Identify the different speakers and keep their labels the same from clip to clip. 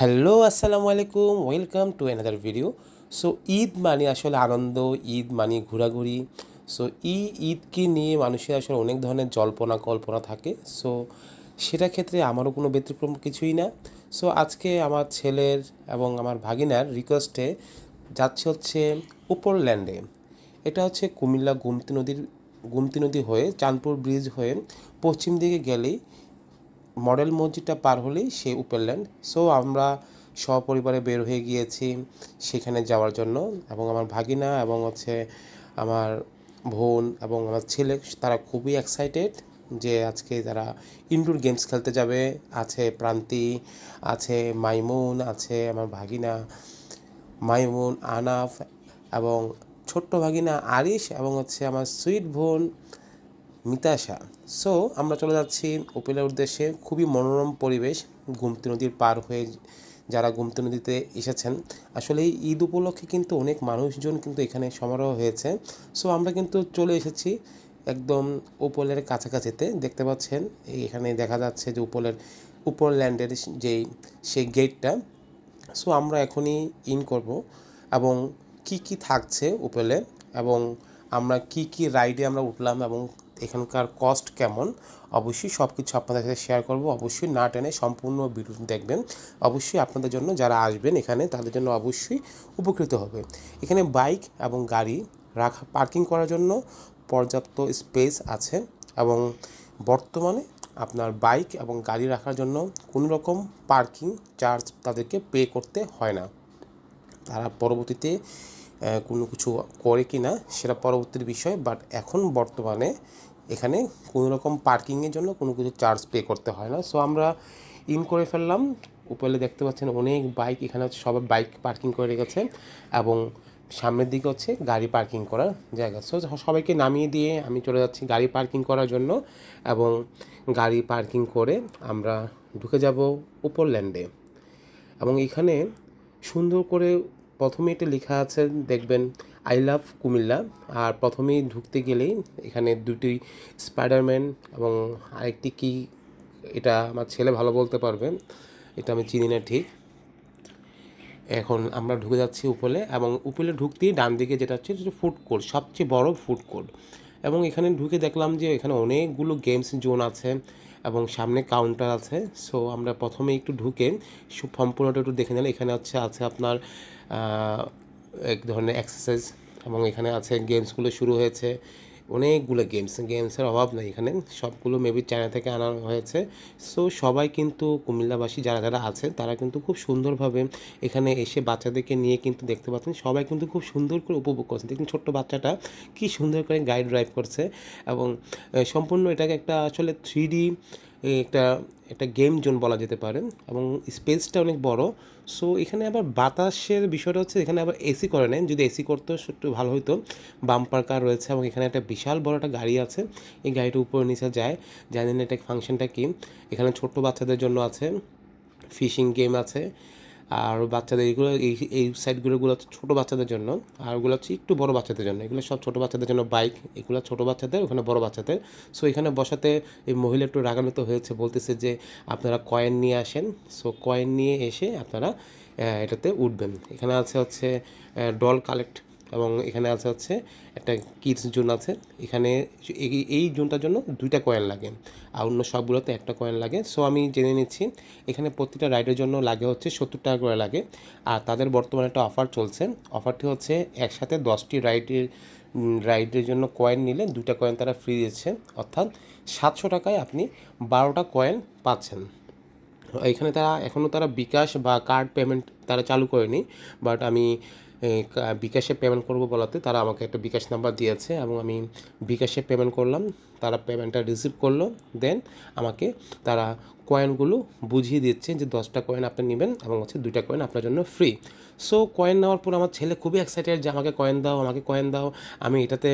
Speaker 1: Hello আসসালামু আলাইকুম, welcome to another video. So Eid মানে আসলে আনন্দ, ঈদ মানে ঘোরাঘুরি। সো ঈদকে নিয়ে মানুষের আসলে অনেক ধরনের জল্পনা কল্পনা থাকে। সো সেটা ক্ষেত্রে আমারও কোনো ব্যতিক্রম কিছুই না। সো আজকে আমার ছেলের এবং আমার ভাগিনার রিকোয়েস্টে যাচ্ছে হচ্ছে উপরল্যান্ডে। এটা হচ্ছে কুমিল্লা গুমতি নদী হয়ে চাঁদপুর ব্রিজ হয়ে পশ্চিম দিকে গেলেই মডেল মসজিদটা পার হলেই সে উপরল্যান্ড। সো আমরা সপরিবারে বের হয়ে গিয়েছি সেখানে যাওয়ার জন্য, এবং আমার ভাগিনা এবং হচ্ছে আমার বোন এবং আমার ছেলে তারা খুবই এক্সাইটেড যে আজকে তারা ইনডোর গেমস খেলতে যাবে। আছে প্রান্তি, আছে মাইমুন, আছে আমার ভাগিনা মাইমুন, আনাফ এবং ছোট্ট ভাগিনা আরিশ এবং হচ্ছে আমার সুইট বোন মিতাশা। সো আমরা চলে যাচ্ছি উপিলের উদ্দেশ্যে। খুবই মনোরম পরিবেশ গোমতী নদীর পার হয়ে যারা গোমতী নদীতে এসেছেন। আসলে এই ঈদ উপলক্ষে কিন্তু অনেক মানুষজন কিন্তু এখানে সমারোহ হয়েছে। সো আমরা কিন্তু চলে এসেছি একদম উপলের কাছাকাছিতে। দেখতে পাচ্ছেন এখানে দেখা যাচ্ছে যে উপরল্যান্ডের যেই সেই গেটটা। সো আমরা এখনই ইন করব এবং কি কি থাকছে উপলে, এবং আমরা কি কি রাইডে আমরা উঠলাম এবং এখানকার কস্ট কেমন, অবশ্যই সব কিছু আপনাদের সাথে শেয়ার করব। অবশ্যই না টেনে সম্পূর্ণ ভিডিও দেখবেন। অবশ্যই আপনাদের জন্য যারা আসবেন এখানে তাদের জন্য অবশ্যই উপকৃত হবে। এখানে বাইক এবং গাড়ি পার্কিং করার জন্য পর্যাপ্ত স্পেস আছে, এবং বর্তমানে আপনার বাইক এবং গাড়ি রাখার জন্য কোনো রকম পার্কিং চার্জ তাদেরকে পে করতে হয় না। তারা পরবর্তীতে কোনো কিছু করে কি না সেটা পরবর্তীর বিষয়, বাট এখন বর্তমানে এখানে কোনো রকম পার্কিংয়ের জন্য কোনো কিছু চার্জ পে করতে হয় না। সো আমরা ইন করে ফেললাম। উপরে দেখতে পাচ্ছেন অনেক বাইক, এখানে হচ্ছে সবাই বাইক পার্কিং করে রেখেছে, এবং সামনের দিকে হচ্ছে গাড়ি পার্কিং করার জায়গা। সো সবাইকে নামিয়ে দিয়ে আমি চলে যাচ্ছি গাড়ি পার্কিং করার জন্য, এবং গাড়ি পার্কিং করে আমরা ঢুকে যাব উপরল্যান্ডে। এবং এখানে সুন্দর করে প্রথমে এটা লেখা আছে, দেখবেন আই লাভ কুমিল্লা। আর প্রথমেই ঢুকতে গেলেই এখানে দুটি স্পাইডারম্যান এবং আরেকটি কি, এটা আমার ছেলে ভালো বলতে পারবে, এটা আমি চিনি না ঠিক। এখন আমরা ঢুকে যাচ্ছি উপলে, এবং উপলে ঢুকতেই ডান দিকে যেটা হচ্ছে সেটা ফুড কোর্ট, সবচেয়ে বড় ফুড কোর্ট। এবং এখানে ঢুকে দেখলাম যে এখানে অনেকগুলো গেমস জোন আছে এবং সামনে কাউন্টার আছে। সো আমরা প্রথমে একটু ঢুকে সম্পূর্ণটা একটু দেখে নিলাম। এখানে আছে আপনার এক ধরনের এক্সারসাইজ, এবং এখানে আছে গেমসগুলো শুরু হয়েছে। অনেকগুলো গেমসের অভাব নেই এখানে, সবগুলো মেবি চায়না থেকে আনা হয়েছে। সো সবাই কিন্তু কুমিল্লাবাসী যারা যারা আছে তারা কিন্তু খুব সুন্দরভাবে এখানে এসে বাচ্চাদেরকে নিয়ে কিন্তু দেখতে পাচ্ছেন সবাই কিন্তু খুব সুন্দর করে উপভোগ করছে। দেখুন ছোট্ট বাচ্চাটা কি সুন্দর করে গাইড ড্রাইভ করছে, এবং সম্পূর্ণ এটাকে একটা আসলে 3D একটা একটা গেম জোন বলা যেতে পারে, এবং স্পেসটা অনেক বড়। সো এখানে আবার বাতাসের বিষয়টা হচ্ছে এখানে আবার এসি করে নেন, যদি এসি করতো একটু ভালো হতো। বাম্পার কার রয়েছে, এবং এখানে একটা বিশাল বড় একটা গাড়ি আছে। এই গাড়িটা উপরে নিচে যায়, জানেন এটা ফাংশনটা কি। এখানে ছোট্ট বাচ্চাদের জন্য আছে, ফিশিং গেম আছে। আর বাচ্চাদের এইগুলো এই সাইডগুলোগুলো হচ্ছে ছোটো বাচ্চাদের জন্য, আর ওগুলো হচ্ছে একটু বড় বাচ্চাদের জন্য। এগুলো সব ছোটো বাচ্চাদের জন্য বাইক, এগুলো ছোটো বাচ্চাদের, ওখানে বড় বাচ্চাদের। সো এখানে বসাতে এই মহিলা একটু রাগান্বিত হয়েছে, বলতেছে যে আপনারা কয়েন নিয়ে আসেন। সো কয়েন নিয়ে এসে আপনারা এটাতে উঠবেন। এখানে আছে হচ্ছে ডল কালেক্ট, এবং এখানে আছে হচ্ছে একটা কিডস জোন আছে। এখানে এই জোনটার জন্য 2টা কয়েন লাগে, আর অন্য সবগুলোতে একটা কয়েন লাগে। সো আমি জেনে নিচ্ছি এখানে প্রতিটা রাইডের জন্য লাগে হচ্ছে 70 টাকা করে লাগে। আর তাদের বর্তমানে একটা অফার চলছে। অফারটি হচ্ছে একসাথে 10টি রাইডের জন্য কয়েন নিলে 2টা কয়েন তারা ফ্রি দিচ্ছে, অর্থাৎ 700 টাকায় আপনি 12টা কয়েন পাচ্ছেন। এখানে তারা বিকাশ বা কার্ড পেমেন্ট তারা চালু করেনি, বাট আমি বিকাশে পেমেন্ট করব বলাতে তারা আমাকে একটা বিকাশ নাম্বার দিয়েছে, এবং আমি বিকাশে পেমেন্ট করলাম। তারা পেমেন্টটা রিসিভ করলো, দেন আমাকে তারা কয়েনগুলো বুঝিয়ে দিচ্ছে যে 10টা কয়েন আপনি নেবেন এবং হচ্ছে 2টা কয়েন আপনার জন্য ফ্রি। সো কয়েন নেওয়ার পর আমার ছেলে খুবই এক্সাইটেড যে আমাকে কয়েন দাও, আমাকে কয়েন দাও, আমি এটাতে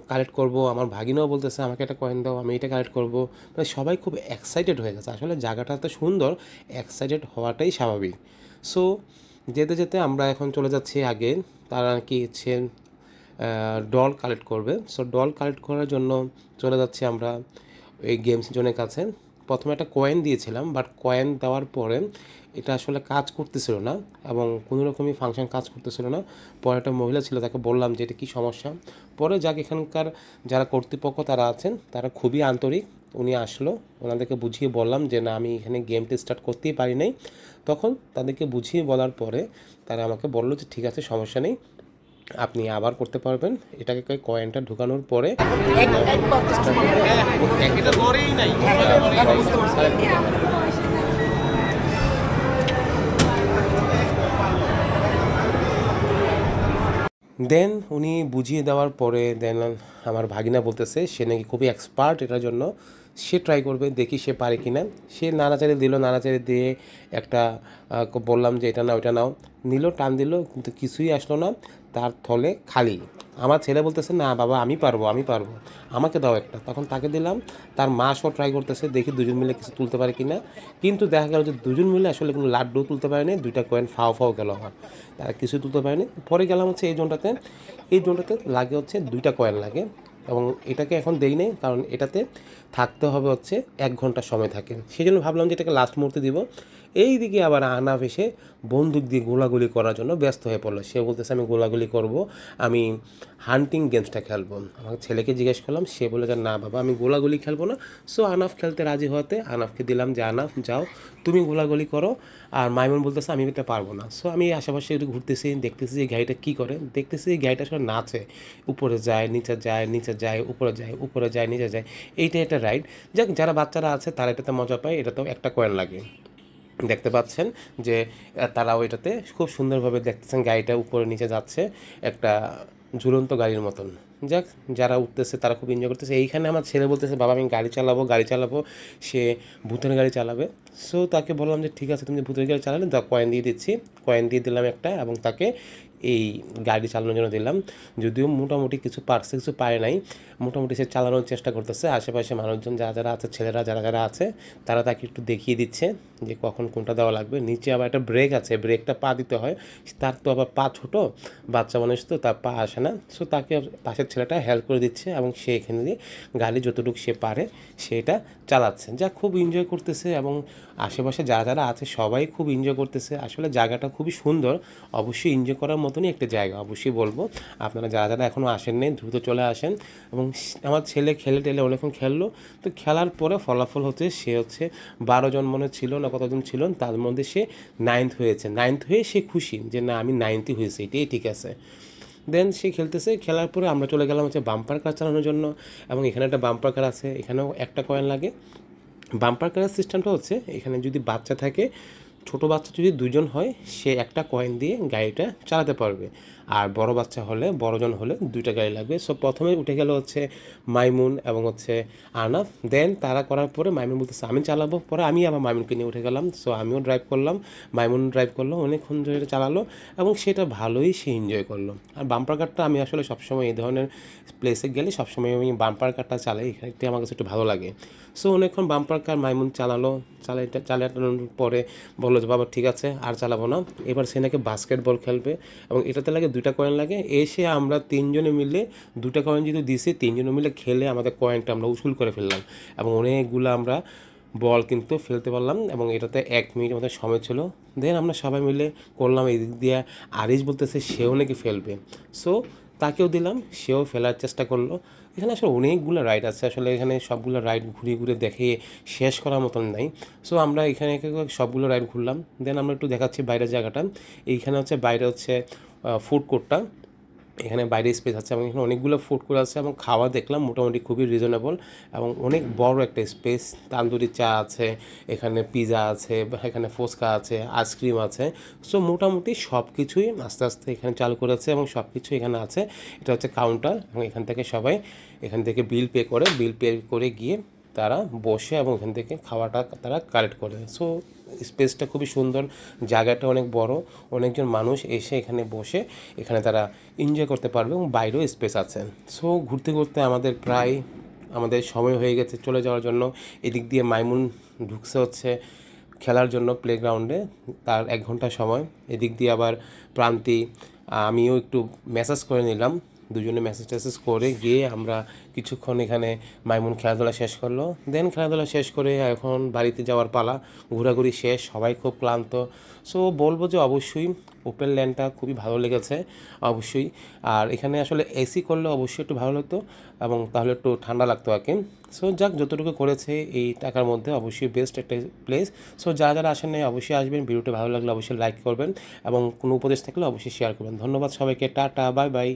Speaker 1: কালেক্ট করব। আমার ভাগিনাও বলতেছে আমাকে একটা কয়েন দাও, আমি এটা কালেক্ট করব। মানে সবাই খুব এক্সাইটেড হয়ে গেছে। আসলে জায়গাটা এত সুন্দর, এক্সাইটেড হওয়াটাই স্বাভাবিক। সো যেতে যেতে আমরা এখন চলে যাচ্ছি আগে, তারা কি হচ্ছে ডল কালেক্ট করবে। সো ডল কালেক্ট করার জন্য চলে যাচ্ছি আমরা এই গেমস জোনের কাছে। প্রথমে একটা কয়েন দিয়েছিলাম, বাট কয়েন দেওয়ার পরে এটা আসলে কাজ করতেছিল না এবং কোনো রকমই ফাংশন কাজ করতেছিল না। পরে একটা মহিলা ছিল, তাকে বললাম যে এটা কী সমস্যা। পরে যাক এখানকার যারা কর্তৃপক্ষ তারা আছেন তারা খুবই আন্তরিক, উনি আসলো, ওনাদেরকে বুঝিয়ে বললাম যে না আমি এখানে গেমটা স্টার্ট করতেই পারি নাই। তখন তাদেরকে বুঝিয়ে বলার পরে তারা আমাকে বললো যে ঠিক আছে, সমস্যা নেই, আপনি আবার করতে পারবেন। এটাকে কয়েনটা ঢুকানোর পরে দেন উনি বুঝিয়ে দেওয়ার পরে দেন আমার ভাগিনা বলতেছে সে নাকি খুবই এক্সপার্ট এটার জন্য, সে ট্রাই করবে, দেখি সে পারে কি না। সে নাড়াচাড়ি দিল, নাড়াচাড়ি দিয়ে একটা বললাম যে এটা নাও এটা নাও, নিল, টান দিল, কিন্তু কিছুই আসলো না, তার থলে খালি। আমার ছেলে বলতেছে না বাবা আমি পারবো আমি পারবো, আমাকে দাও একটা। তখন তাকে দিলাম, তার মা সব ট্রাই করতেছে, দেখি দুজন মিলে কিছু তুলতে পারে কি না। কিন্তু দেখা গেল যে দুজন মিলে আসলে কোনো লাড্ডু তুলতে পারেনি, দুইটা কয়েন ফাও ফাও গেল আমার, তারা কিছু তুলতে পারেনি। পরে গেলাম হচ্ছে এই জোনটাতে, এই জোনটাতে লাগে হচ্ছে দুইটা কয়েন লাগে এবং এটাকে এখন দেই নেই, কারণ এটাতে থাকতে হবে হচ্ছে 1 ঘন্টা সময় থাকে। সেই জন্য ভাবলাম যে এটাকে লাস্ট মুহূর্তে দিব। এই দিকে আবার আনাফ এসে বন্দুক দিয়ে গোলাগুলি করার জন্য ব্যস্ত হয়ে পড়লো। সে বলতেছে আমি গোলাগুলি করব, আমি হান্টিং গেমসটা খেলবো। আমার ছেলেকে জিজ্ঞেস করলাম, সে বলে যে না বাবা আমি গোলাগুলি খেলবো না। সো আনাফ খেলতে রাজি হতে আনাফকে দিলাম যে আনাফ যাও তুমি গোলাগুলি করো। আর মাইমুন বলতেছে আমি এটা পারবো না। সো আমি আশেপাশে একটু ঘুরতেছি, দেখতেছি যে গাড়িটা কী করে, দেখতেছি এই গাড়িটা আসলে নাচে, উপরে যায় নিচে যায়, নিচে যায় উপরে যায়, উপরে যায় নিচে যায়। এইটা একটা রাইড। যাক যারা বাচ্চারা আছে তারা এটাতে মজা পায়, এটাতেও একটা কয়েন লাগে। দেখতে পাচ্ছেন যে তারাও এটাতে খুব সুন্দরভাবে দেখতেছেন, গাড়িটা উপরে নিচে যাচ্ছে একটা ঝুলন্ত গাড়ির মতন। যাক যারা উঠতেছে তারা খুব এনজয় করতেছে। এইখানে আমার ছেলে বলতেছে বাবা আমি গাড়ি চালাবো গাড়ি চালাবো, সে ভূতের গাড়ি চালাবে। সো তাকে বললাম যে ঠিক আছে তুমি ভূতের গাড়ি চালালে দাও, কয়েন দিয়ে দিচ্ছি। কয়েন দিয়ে দিলাম একটা এবং তাকে এই গাড়ি চালানোর জন্য দিলাম। যদিও মোটামুটি কিছু পারছে কিছু পারে নাই, মোটামুটি সে চালানোর চেষ্টা করতেছে। আশেপাশে মানুষজন যারা যারা আছে, ছেলেরা যারা যারা আছে, তারা তাকে একটু দেখিয়ে দিচ্ছে যে কখন কোনটা দেওয়া লাগবে। নিচে আবার একটা ব্রেক আছে, ব্রেকটা পা দিতে হয়, তার তো আবার পা ছোটো, বাচ্চা মানুষ তো তার পা আসে না। সো তাকে পাশের ছেলেটা হেল্প করে দিচ্ছে এবং সে এখানে দিয়ে গাড়ি যতটুকু সে পারে সেটা চালাচ্ছে, যা খুব এনজয় করতেছে। এবং আশেপাশে যারা যারা আছে সবাই খুব এনজয় করতেছে। আসলে জায়গাটা খুবই সুন্দর, অবশ্যই এনজয় করার মতনই একটা জায়গা। অবশ্যই বলবো আপনারা যারা যারা এখনও আসেননি দ্রুত চলে আসেন। এবং আমার ছেলে খেলে টেলে অনেকক্ষণ খেললো। তো খেলার পরে ফলাফল হচ্ছে সে হচ্ছে 12 জন মনে ছিল না কতজন ছিল, তার মধ্যে সে 9th হয়েছে। 9th হয়ে সে খুশি যে না আমি 9th হয়েছি, এটাই ঠিক আছে। দেন সে খেলতেছে, খেলার পরে আমরা চলে গেলাম হচ্ছে বাম্পার কার চালানোর জন্য। এবং এখানে একটা বাম্পার কার আছে, এখানেও একটা কয়েন লাগে। বাম্পার কারের সিস্টেমটা হচ্ছে এখানে যদি বাচ্চা থাকে, ছোটো বাচ্চা যদি 2জন হয় সে একটা কয়েন দিয়ে গাড়িটা চালাতে পারবে। আর বড় বাচ্চা হলে, বড়জন হলে 2টা গাড়ি লাগবে। সো প্রথমে উঠে গেল হচ্ছে মাইমুন এবং হচ্ছে আনাফ। দেন তারা করার পরে মাইমুন বলতেছে আমি চালাবো, পরে আমি আবার মাইমুনকে নিয়ে উঠে গেলাম। সো আমিও ড্রাইভ করলাম, মাইমুন ড্রাইভ করলো, অনেকক্ষণ ধরে চালালো এবং সেটা ভালোই সে এনজয় করলো। আর বাম্পার কারটা আমি আসলে সবসময় এই ধরনের প্লেসে গেলে সবসময় আমি বাম্পার কারটা চালাই, এখানে আমার কাছে একটু ভালো লাগে। সো অনেকক্ষণ বাম্পার কার মাইমুন চালালো, চালানোর পরে বললো যে বাবা ঠিক আছে আর চালাবো না, এবার সে নাকি বাস্কেটবল খেলবে এবং এটাতে লাগে 2টা কয়েন লাগে। এসে আমরা 3জনে মিলে 2টা কয়েন যদি দিছি, 3জনে মিলে খেলে আমাদের কয়েনটা আমরা উসুল করে ফেললাম এবং অনেকগুলো আমরা বল কিন্তু ফেলতে পারলাম এবং এটাতে 1 মিনিট আমাদের সময় ছিল। দেন আমরা সবাই মিলে করলাম। এই দিক দিয়ে আরিশ বলতেছে সেও নাকি ফেলবে, সো তাকেও দিলাম, সেও ফেলার চেষ্টা করলো। এখানে আসলে অনেকগুলো রাইড আছে, আসলে এখানে সবগুলো রাইড ঘুরে ঘুরে দেখে শেষ করার মতন নাই। সো আমরা এখানে সবগুলো রাইড ঘুরলাম। দেন আমরা একটু দেখাচ্ছি বাইরের জায়গাটা। এইখানে হচ্ছে বাইরে হচ্ছে ফুড কোর্টটা, এখানে বাইরে স্পেস আছে এবং এখানে অনেকগুলো ফুড কোর্ট আছে এবং খাওয়া দেখলাম মোটামুটি খুবই রিজনেবল এবং অনেক বড় একটা স্পেস। তান্দুরি চা আছে, এখানে পিৎজা আছে, এখানে ফুচকা আছে, আইসক্রিম আছে। সো মোটামুটি সব কিছুই আস্তে আস্তে এখানে চালু করেছে এবং সব কিছু এখানে আছে। এটা হচ্ছে কাউন্টার এবং এখান থেকে সবাই এখান থেকে বিল পে করে গিয়ে তারা বসে এবং এখান থেকে খাওয়াটা তারা কালেক্ট করে। সো স্পেসটা খুবই সুন্দর, জায়গাটা অনেক বড়, অনেকজন মানুষ এসে এখানে বসে এখানে তারা এনজয় করতে পারবে এবং বাইরেও স্পেস আছে। সো ঘুরতে ঘুরতে আমাদের সময় হয়ে গেছে চলে যাওয়ার জন্য। এদিক দিয়ে মাইমুন ঢুকছে হচ্ছে খেলার জন্য প্লেগ্রাউন্ডে, তার 1 ঘন্টা সময়। এদিক দিয়ে আবার প্রান্তি, আমিও একটু ম্যাসাজ করে নিলাম দুজনে মেসেজ টেসেজ করে গিয়ে আমরা কিছুক্ষণ এখানে মাইমুন খেলাধুলা শেষ করলো, দেন খেলাধুলা শেষ করে এখন বাড়িতে যাওয়ার পালা। ঘোরাঘুরি শেষ, সবাই খুব ক্লান্ত। সো বলবো যে অবশ্যই ওপেন ল্যান্ডটা খুবই ভালো লেগেছে অবশ্যই। আর এখানে আসলে এসি করলে অবশ্যই একটু ভালো লাগতো এবং তাহলে একটু ঠান্ডা লাগতো আর কি। সো যাক, যতটুকু করেছে এই টাকার মধ্যে অবশ্যই বেস্ট একটা প্লেস। সো যারা যারা আসেন নাই অবশ্যই আসবেন, ভিডিওটি ভালো লাগলে অবশ্যই লাইক করবেন এবং কোনো উপদেশ থাকলে অবশ্যই শেয়ার করবেন। ধন্যবাদ সবাইকে, টাটা, বাই বাই।